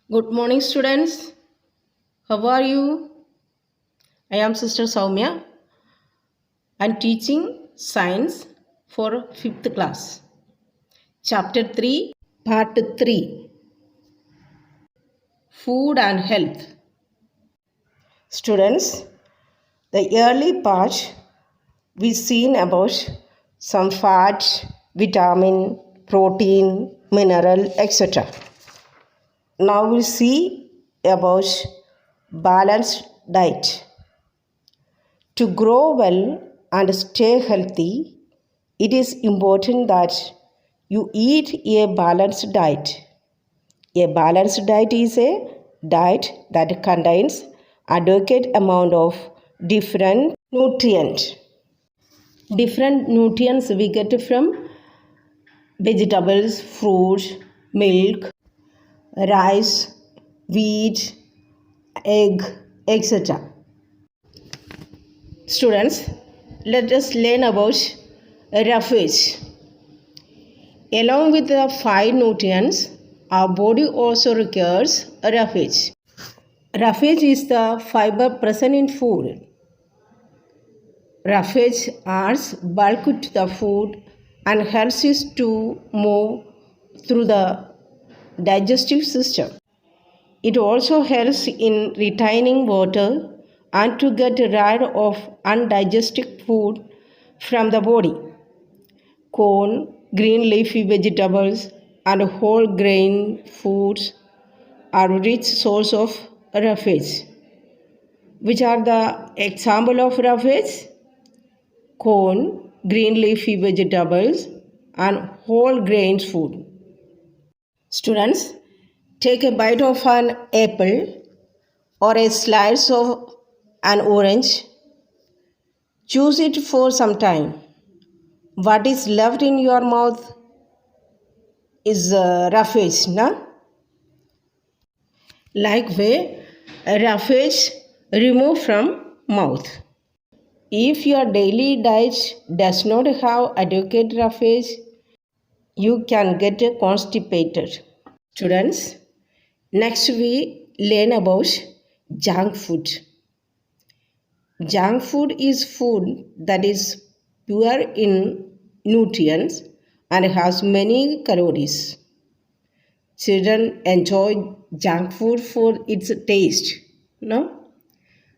Good morning, students. How are you? I am Sister Soumya. I am teaching science for 5th class. Chapter 3, Part 3, Food and Health. Students, the early part we seen about some fat, vitamin, protein, mineral, etc. Now we'll see about balanced diet. To grow well and stay healthy, it is important that you eat a balanced diet. A balanced diet is a diet that contains adequate amount of different nutrients. Different nutrients we get from vegetables, fruits, milk, rice, wheat, egg, etc. Students, let us learn about roughage. Along with the 5 nutrients, our body also requires roughage. Roughage is the fiber present in food. Roughage adds bulk to the food and helps it to move through the digestive system. It also helps in retaining water and to get rid of undigested food from the body. Corn, green leafy vegetables, and whole grain foods are rich source of roughage. Which are the example of roughage? Corn, green leafy vegetables, and whole grains food. Students, take a bite of an apple or a slice of an orange. Chew it for some time. What is left in your mouth is roughage, na? Like way roughage removed from mouth. If your daily diet does not have adequate roughage, you can get constipated. Students, next we learn about junk food. Junk food is food that is poor in nutrients and has many calories. Children enjoy junk food for its taste. No?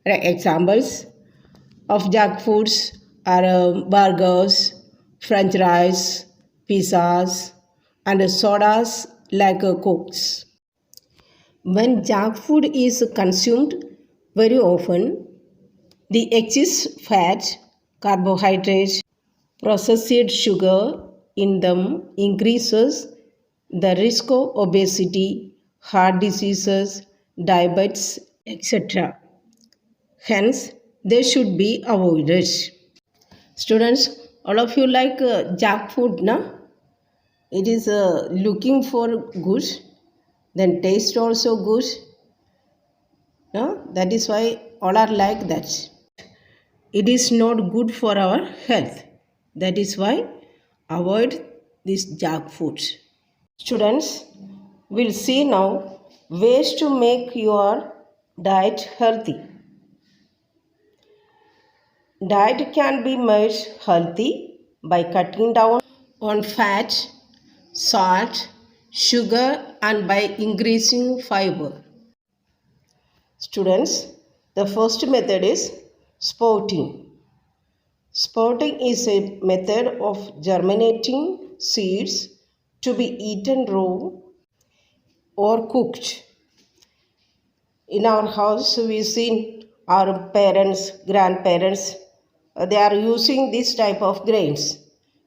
Examples of junk foods are burgers, french fries, pizzas, and sodas like Cokes. When junk food is consumed very often, the excess fat, carbohydrates, processed sugar in them increases the risk of obesity, heart diseases, diabetes, etc. Hence, they should be avoided. Students, all of you like junk food, na? It is looking for good, then taste also good. No? That is why all are like that. It is not good for our health. That is why avoid this junk food. Students, we'll see now ways to make your diet healthy. Diet can be made healthy by cutting down on fat, salt, sugar, and by increasing fiber. Students, the first method is sprouting. Sprouting is a method of germinating seeds to be eaten raw or cooked. In our house, we've seen our parents, grandparents, they are using this type of grains.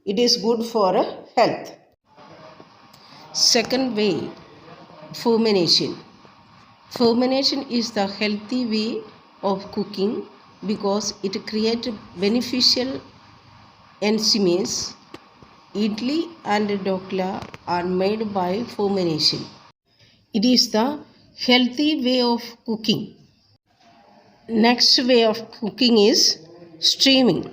It is good for health. Second way, fermentation. Fermentation is the healthy way of cooking because it creates beneficial enzymes. Idli and dokla are made by fermentation. It is the healthy way of cooking. Next way of cooking is steaming.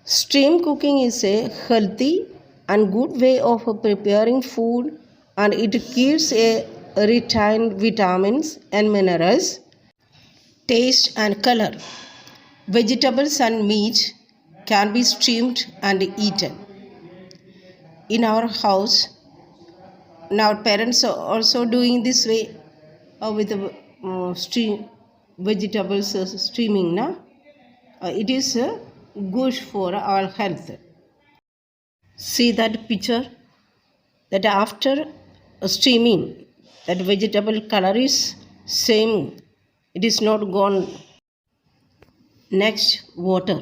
Steam cooking is a healthy and good way of preparing food and it gives a retain vitamins and minerals, taste and color. Vegetables and meat can be steamed and eaten. In our house, now parents are also doing this way with the vegetables steaming. It is good for our health. See that picture, that after steaming, that vegetable color is same, it is not gone. Next, water.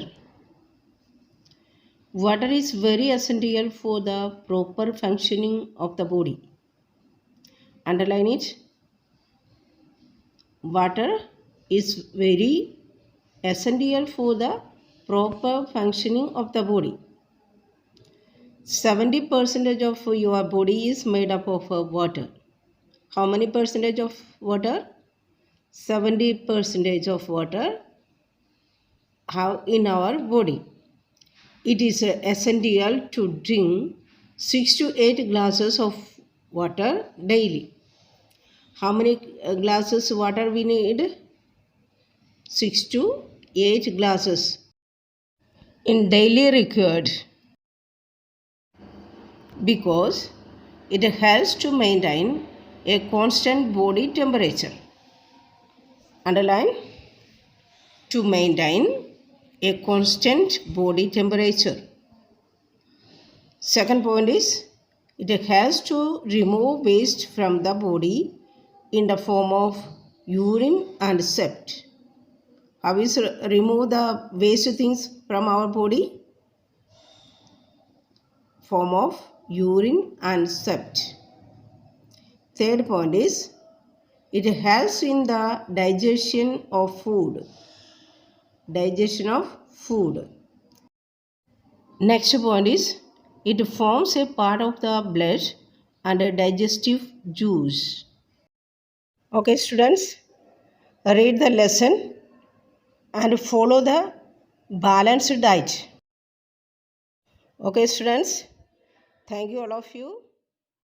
Water is very essential for the proper functioning of the body. Underline it. Water is very essential for the proper functioning of the body. 70% of your body is made up of water. How many percentage of water? 70% of water have in our body. It is essential to drink 6 to 8 glasses of water daily. How many glasses water we need? 6 to 8 glasses in daily required, because it helps to maintain a constant body temperature. Underline, to maintain a constant body temperature. Second point is, it helps to remove waste from the body in the form of urine and sweat. How is remove the waste things from our body? Form of urine and sweat. Third point is, it helps in the digestion of food. Digestion of food. Next point is, it forms a part of the blood and a digestive juice. Okay, students, read the lesson and follow the balanced diet. Okay, students, thank you all of you.